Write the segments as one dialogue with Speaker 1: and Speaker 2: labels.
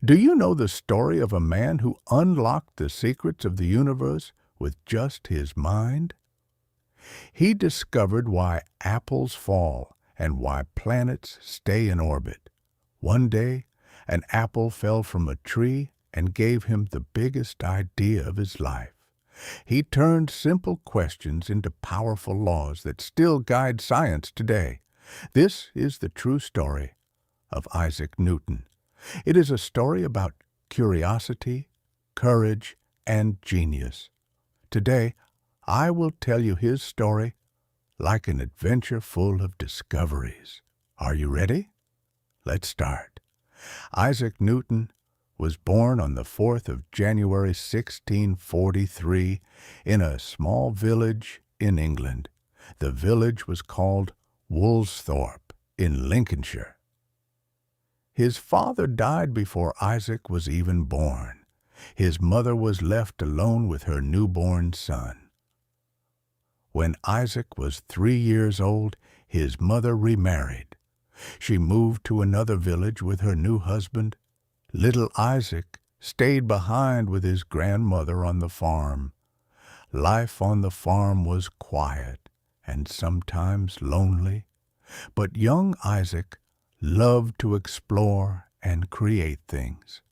Speaker 1: Do you know the story of a man who unlocked the secrets of the universe with just his mind? He discovered why apples fall and why planets stay in orbit. One day, an apple fell from a tree and gave him the biggest idea of his life. He turned simple questions into powerful laws that still guide science today. This is the true story of Isaac Newton. It is a story about curiosity, courage, and genius. Today, I will tell you his story like an adventure full of discoveries. Are you ready? Let's start. Isaac Newton was born on the 4th of January 1643 in a small village in England. The village was called Woolsthorpe in Lincolnshire. His father died before Isaac was even born. His mother was left alone with her newborn son. When Isaac was 3 years old, his mother remarried. She moved to another village with her new husband. Little Isaac stayed behind with his grandmother on the farm. Life on the farm was quiet and sometimes lonely, but young Isaac loved to explore and create things.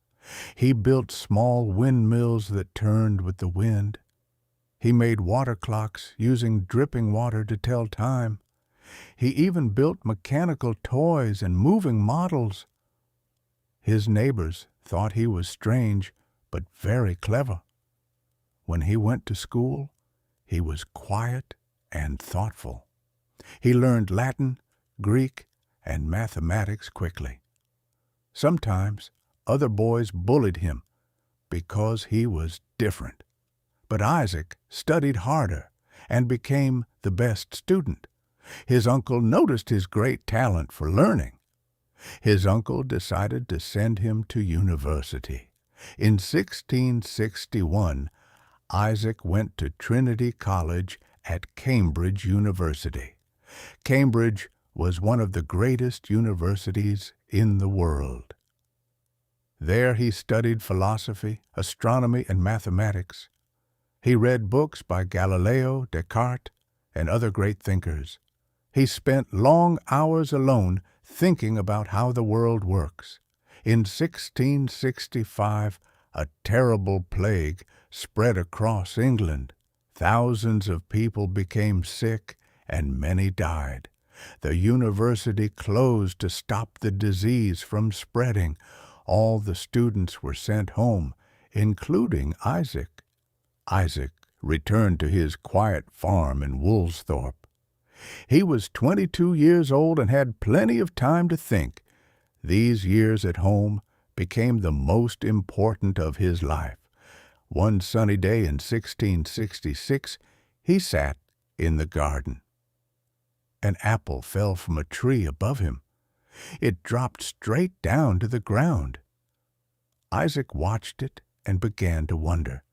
Speaker 1: He built small windmills that turned with the wind. He made water clocks using dripping water to tell time. He even built mechanical toys and moving models. His neighbors thought he was strange, but very clever. When he went to school, he was quiet and thoughtful. He learned Latin, Greek, and mathematics quickly. Sometimes other boys bullied him because he was different. But Isaac studied harder and became the best student. His uncle noticed his great talent for learning. His uncle decided to send him to university. In 1661, Isaac went to Trinity College at Cambridge University. Cambridge was one of the greatest universities in the world. There he studied philosophy, astronomy, and mathematics. He read books by Galileo, Descartes, and other great thinkers. He spent long hours alone thinking about how the world works. In 1665, a terrible plague spread across England. Thousands of people became sick and many died. The university closed to stop the disease from spreading. All the students were sent home, including Isaac. Isaac returned to his quiet farm in Woolsthorpe. He was 22 years old and had plenty of time to think. These years at home became the most important of his life. One sunny day in 1666, he sat in the garden. An apple fell from a tree above him. It dropped straight down to the ground. Isaac watched it and began to wonder.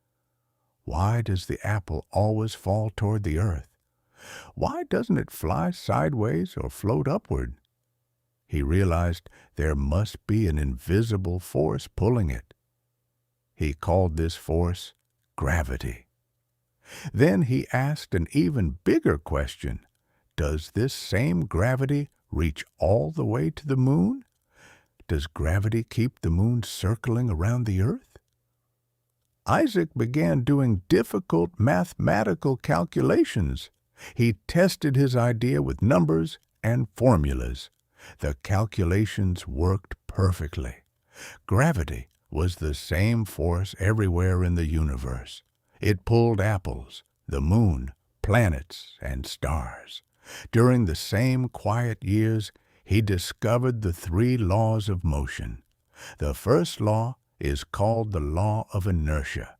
Speaker 1: Why does the apple always fall toward the earth? Why doesn't it fly sideways or float upward? He realized there must be an invisible force pulling it. He called this force gravity. Then he asked an even bigger question. Does this same gravity reach all the way to the moon? Does gravity keep the moon circling around the earth? Isaac began doing difficult mathematical calculations. He tested his idea with numbers and formulas. The calculations worked perfectly. Gravity was the same force everywhere in the universe. It pulled apples, the moon, planets, and stars. During the same quiet years, he discovered the 3 laws of motion. The first law is called the law of inertia.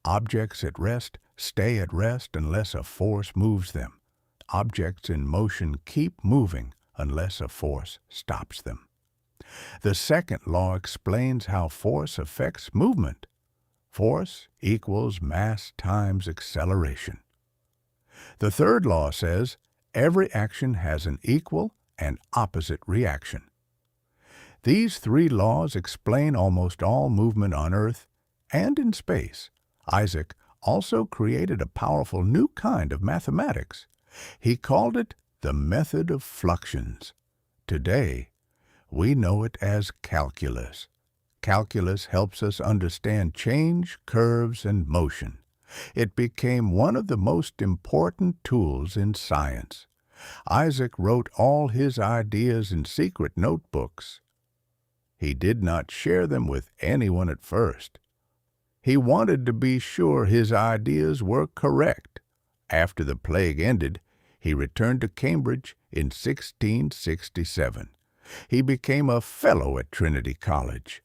Speaker 1: Objects at rest stay at rest unless a force moves them. Objects in motion keep moving unless a force stops them. The second law explains how force affects movement. Force equals mass times acceleration. The third law says every action has an equal and opposite reaction. These three laws explain almost all movement on Earth and in space. Isaac also created a powerful new kind of mathematics. He called it the method of fluxions. Today, we know it as calculus. Calculus helps us understand change, curves, and motion. It became one of the most important tools in science. Isaac wrote all his ideas in secret notebooks. He did not share them with anyone at first. He wanted to be sure his ideas were correct. After the plague ended, he returned to Cambridge in 1667. He became a fellow at Trinity College.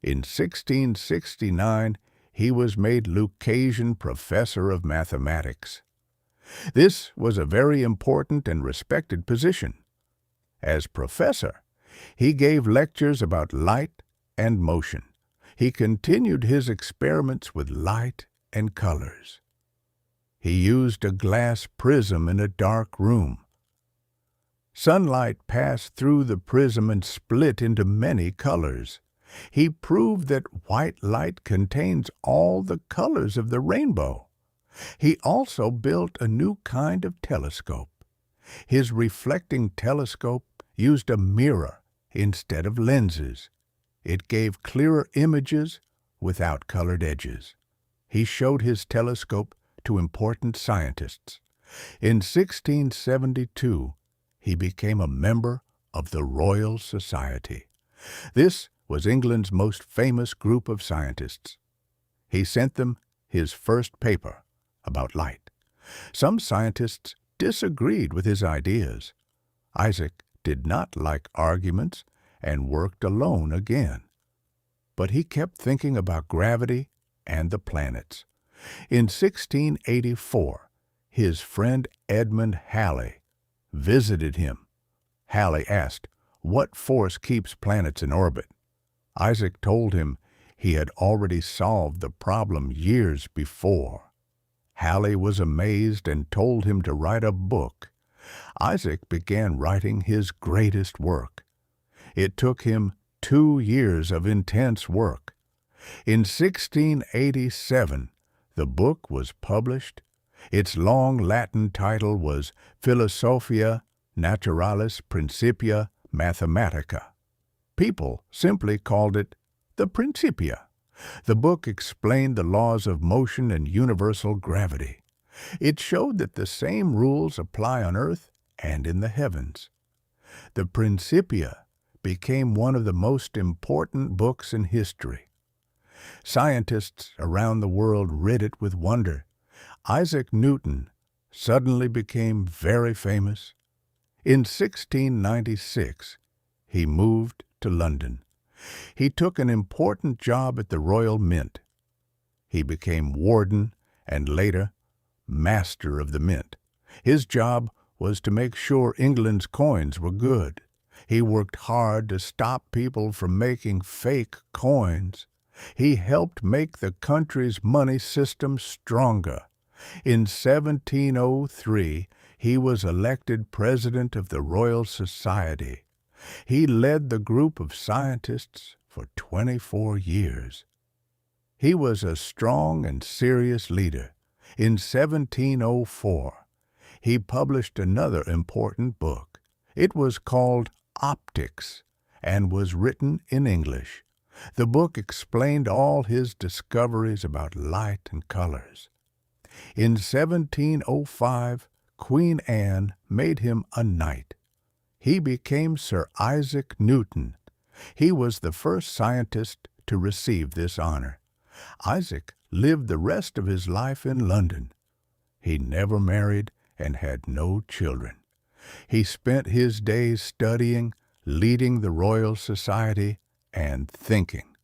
Speaker 1: In 1669, he was made Lucasian Professor of Mathematics. This was a very important and respected position. As professor, he gave lectures about light and motion. He continued his experiments with light and colors. He used a glass prism in a dark room. Sunlight passed through the prism and split into many colors. He proved that white light contains all the colors of the rainbow. He also built a new kind of telescope. His reflecting telescope used a mirror instead of lenses. It gave clearer images without colored edges. He showed his telescope to important scientists. In 1672, he became a member of the Royal Society. This was England's most famous group of scientists. He sent them his first paper about light. Some scientists disagreed with his ideas. Isaac did not like arguments and worked alone again. But he kept thinking about gravity and the planets. In 1684, his friend Edmund Halley visited him. Halley asked, "What force keeps planets in orbit?" Isaac told him he had already solved the problem years before. Halley was amazed and told him to write a book. Isaac began writing his greatest work. It took him 2 years of intense work. In 1687, the book was published. Its long Latin title was Philosophia Naturalis Principia Mathematica. People simply called it the Principia. The book explained the laws of motion and universal gravity. It showed that the same rules apply on Earth and in the heavens. The Principia became one of the most important books in history. Scientists around the world read it with wonder. Isaac Newton suddenly became very famous. In 1696, he moved to London. He took an important job at the Royal Mint. He became warden and later master of the mint. His job was to make sure England's coins were good. He worked hard to stop people from making fake coins. He helped make the country's money system stronger. In 1703, he was elected president of the Royal Society. He led the group of scientists for 24 years. He was a strong and serious leader. In 1704, he published another important book. It was called Optics and was written in English. The book explained all his discoveries about light and colors. In 1705, Queen Anne made him a knight. He became Sir Isaac Newton. He was the first scientist to receive this honor. Isaac lived the rest of his life in London. He never married and had no children. He spent his days studying, leading the Royal Society, and thinking.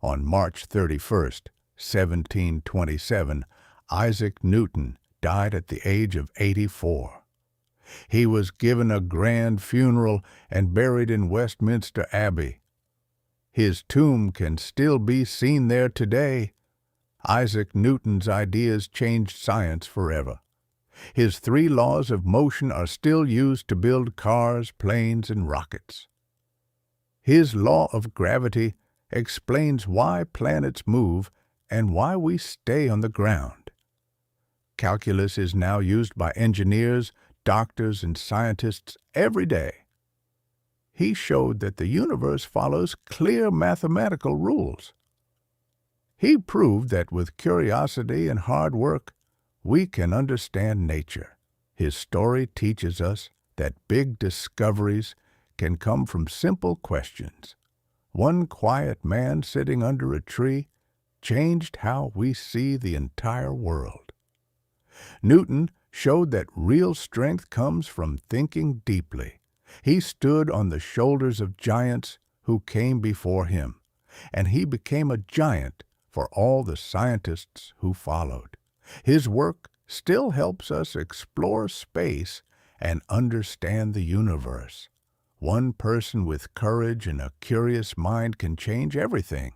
Speaker 1: On March 31st, 1727, Isaac Newton died at the age of 84. He was given a grand funeral and buried in Westminster Abbey. His tomb can still be seen there today. Isaac Newton's ideas changed science forever. His 3 laws of motion are still used to build cars, planes, and rockets. His law of gravity explains why planets move and why we stay on the ground. Calculus is now used by engineers, doctors, and scientists every day. He showed that the universe follows clear mathematical rules. He proved that with curiosity and hard work, we can understand nature. His story teaches us that big discoveries can come from simple questions. One quiet man sitting under a tree changed how we see the entire world. Newton showed that real strength comes from thinking deeply. He stood on the shoulders of giants who came before him, and he became a giant for all the scientists who followed. His work still helps us explore space and understand the universe. One person with courage and a curious mind can change everything.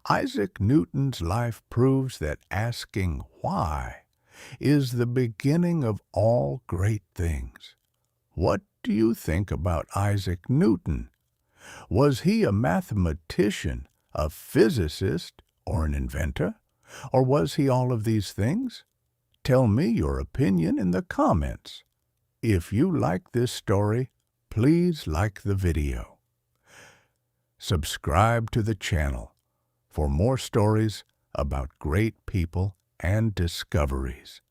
Speaker 1: Isaac Newton's life proves that asking why is the beginning of all great things. What do you think about Isaac Newton? Was he a mathematician, a physicist, or an inventor? Or was he all of these things? Tell me your opinion in the comments. If you like this story, please like the video. Subscribe to the channel for more stories about great people and discoveries.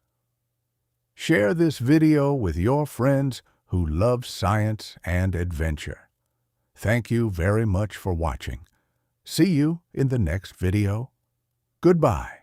Speaker 1: Share this video with your friends who love science and adventure. Thank you very much for watching. See you in the next video. Goodbye.